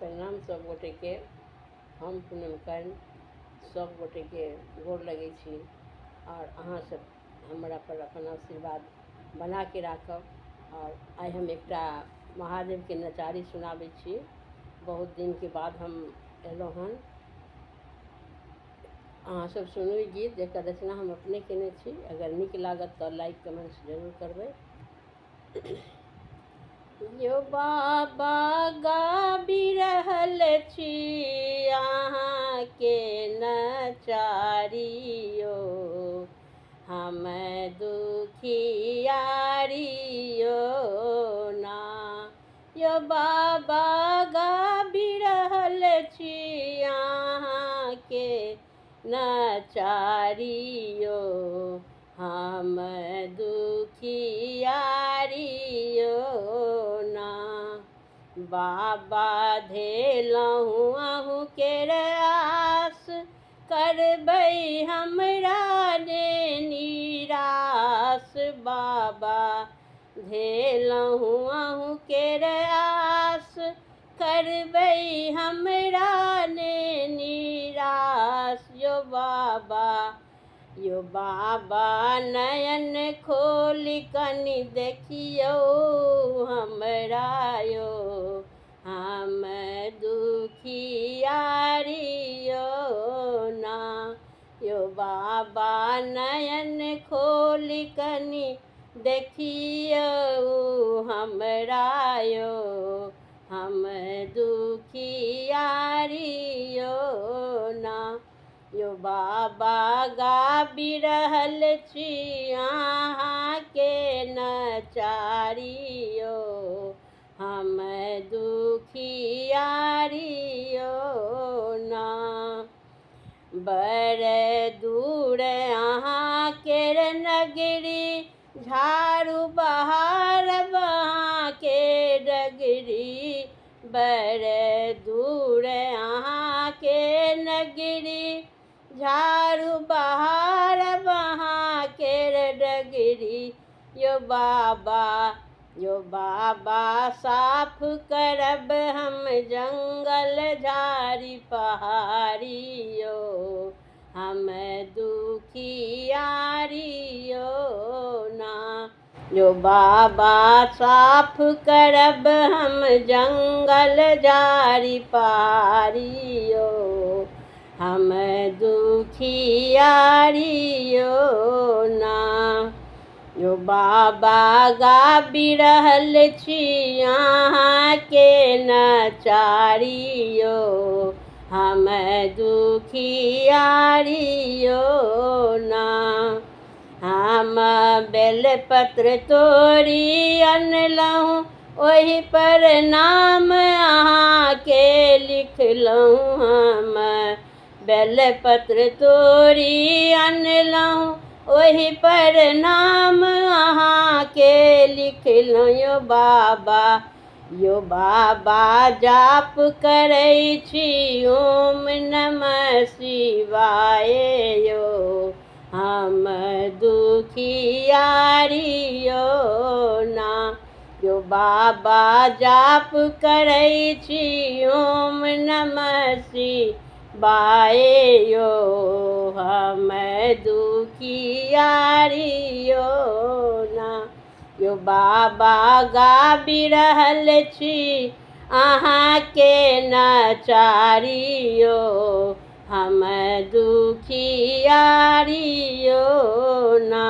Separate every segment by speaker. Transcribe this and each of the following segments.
Speaker 1: प्रणाम सब गोटे के। हम पूनम कर्ण सब गोटे के गोर लगे छी और अहाँ सब हमरा पर अपन आशीर्वाद बना के राखब। और आई हम एकटा महादेव के नचारी सुनाबै छी। बहुत दिन के बाद हम एलहुँ हन। अहाँ सब सुनू ई गीत जेकर रचना हम अपने केने छी। अगर नीक लागत तो लाइक कमेंट्स जरूर करबै। यो बाबा गाबि रहल छी अहाँ के नचारी यो, हम दुखियारी यो ना। यो बाबा गाबि रहल छी अहाँ के नचारी यो, हम दुखियारी यो ना। बाबा धेलहुँ अहूँ केर आस, करबै हमरा ने निराश। बाबा धेलहुँ अहूँ केर आस, करबै हमरा ने निराश। यो बाबा नयन खोलि कनि देखियौ हमरा यो, हम दुखियारी यो ना। यो बाबा नयन खोलि कनि देखियौ हमरा यो, हम दुखियारी यो ना। यो बाबा गाबि रहल छी अहाँ के नचारी यो, हम दुखियारी यो ना। बड़ दूर अहाँ केर नगरी, झाड़ू बहारब अहाँ के डगरी। बड़ दूर अहाँ के नगरी, झाड़ू बहारब अहाँ केर डगरी। यो बाबा साफ करब हम जंगल झाड़ी पहाड़ी यो, हम दुखियारी यो ना। यो बाबा साफ करब हम जंगल झाड़ी पहाड़ी यो, हम दुखियारी यो ना। यो बाबा गाबि रहल छी अहाँ के नचारी यो, हम दुखियारी यो ना। हम बेलपत्र तोड़ी अनलहुँ, ओहि पर नाम अहाँ के लिखलहुँ। हम बेलपत्र तोड़ी अनलहुँ, ओहि पर नाम अहाँ के लिखलहुँ। यो बाबा जाप करै छी ओम नमः शिवाय यो, हम दुखियारी यो ना। यो बाबा जाप करै छी ओम नमः शिवाय यो, हम दुखियारी यो ना। यो बाबा गाबि रहल छी अहाँ के नचारी यो, हम दुखियारी यो ना।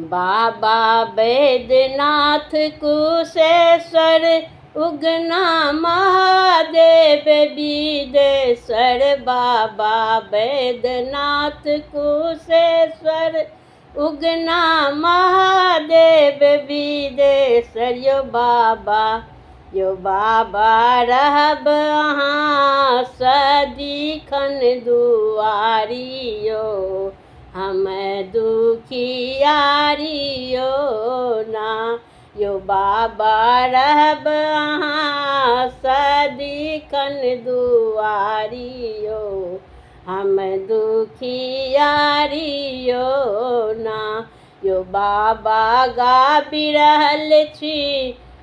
Speaker 1: बाबा बैद्यनाथ कुशेश्वर, उगना महादेव विदेश्वर। बाबा बैद्यनाथ कुशेश्वर, उगना महादेव विदेश्वर। यो बाबा रहब अहाँ सदिखन दुआरी यो, हम दुखियारी यो ना। यो बाबा रहब अहाँ सदिखन दुआरी यो, हम दुखियारी यो ना। यो बाबा गाबि रहल छी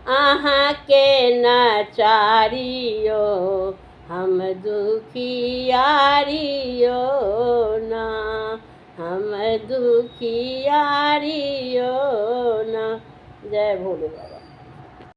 Speaker 1: अहाँ के नचारियो हम दुखियारियो ना, हम दुखियारियो ना। जय भोले बाबा।